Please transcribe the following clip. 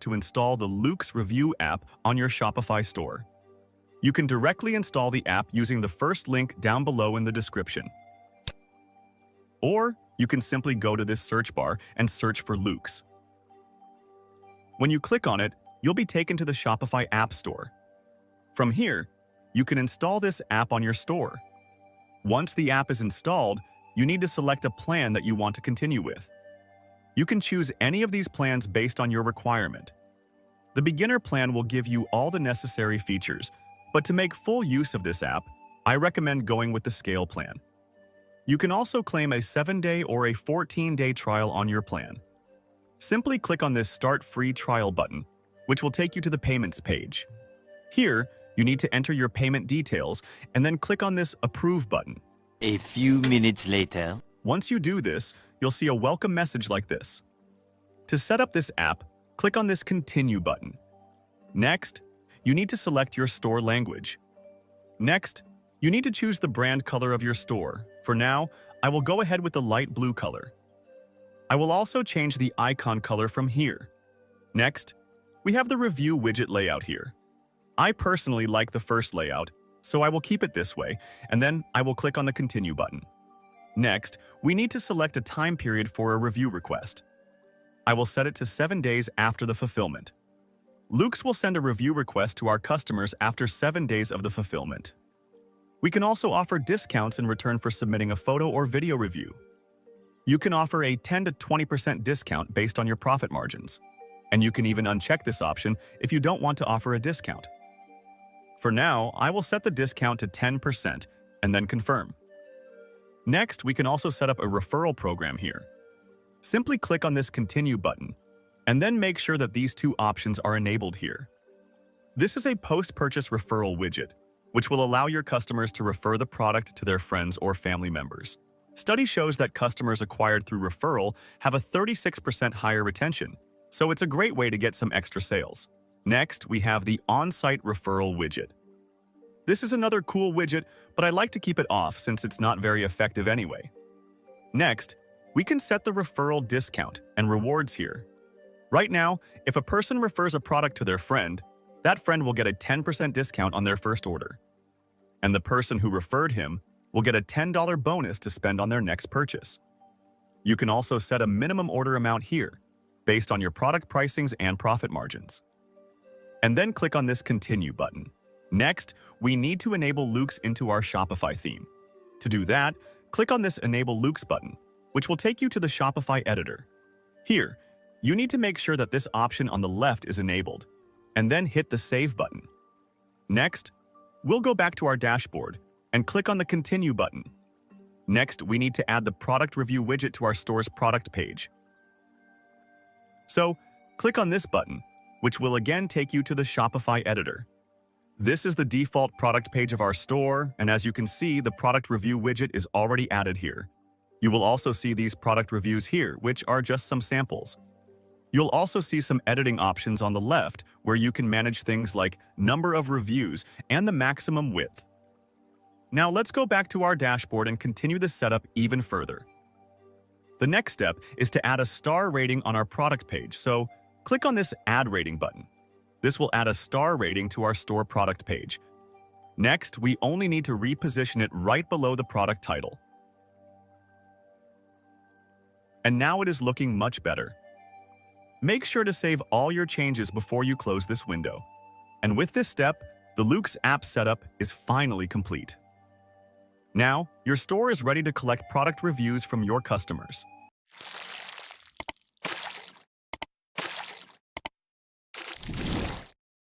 to install the Loox review app on your Shopify store. You can directly install the app using the first link down below in the description. Or you can simply go to this search bar and search for Loox. When you click on it, you'll be taken to the Shopify App Store. From here, you can install this app on your store. Once the app is installed, you need to select a plan that you want to continue with. You can choose any of these plans based on your requirement. The beginner plan will give you all the necessary features, but to make full use of this app, I recommend going with the scale plan. You can also claim a 7-day or a 14-day trial on your plan. Simply click on this Start Free Trial button, which will take you to the Payments page. Here, you need to enter your payment details and then click on this Approve button. A few minutes later. Once you do this, you'll see a welcome message like this. To set up this app, click on this Continue button. Next, you need to select your store language. Next, you need to choose the brand color of your store. For now, I will go ahead with the light blue color. I will also change the icon color from here. Next, we have the review widget layout here. I personally like the first layout, so I will keep it this way, and then I will click on the Continue button. Next, we need to select a time period for a review request. I will set it to 7 days after the fulfillment. Loox will send a review request to our customers after 7 days of the fulfillment. We can also offer discounts in return for submitting a photo or video review. You can offer a 10 to 20% discount based on your profit margins. And you can even uncheck this option if you don't want to offer a discount. For now, I will set the discount to 10% and then confirm. Next, we can also set up a referral program here. Simply click on this Continue button, and then make sure that these two options are enabled here. This is a post-purchase referral widget, which will allow your customers to refer the product to their friends or family members. Study shows that customers acquired through referral have a 36% higher retention, so it's a great way to get some extra sales. Next, we have the on-site referral widget. This is another cool widget, but I like to keep it off since it's not very effective anyway. Next, we can set the referral discount and rewards here. Right now, if a person refers a product to their friend, that friend will get a 10% discount on their first order. And the person who referred him will get a $10 bonus to spend on their next purchase. You can also set a minimum order amount here, based on your product pricings and profit margins. And then click on this Continue button. Next, we need to enable Loox into our Shopify theme. To do that, click on this Enable Loox button, which will take you to the Shopify editor. Here, you need to make sure that this option on the left is enabled, and then hit the Save button. Next, we'll go back to our dashboard and click on the Continue button. Next, we need to add the product review widget to our store's product page. So, click on this button, which will again take you to the Shopify editor. This is the default product page of our store, and as you can see, the product review widget is already added here. You will also see these product reviews here, which are just some samples. You'll also see some editing options on the left where you can manage things like number of reviews and the maximum width. Now let's go back to our dashboard and continue the setup even further. The next step is to add a star rating on our product page, so click on this Add Rating button. This will add a star rating to our store product page. Next, we only need to reposition it right below the product title. And now it is looking much better. Make sure to save all your changes before you close this window. And with this step, the Loox app setup is finally complete. Now, your store is ready to collect product reviews from your customers.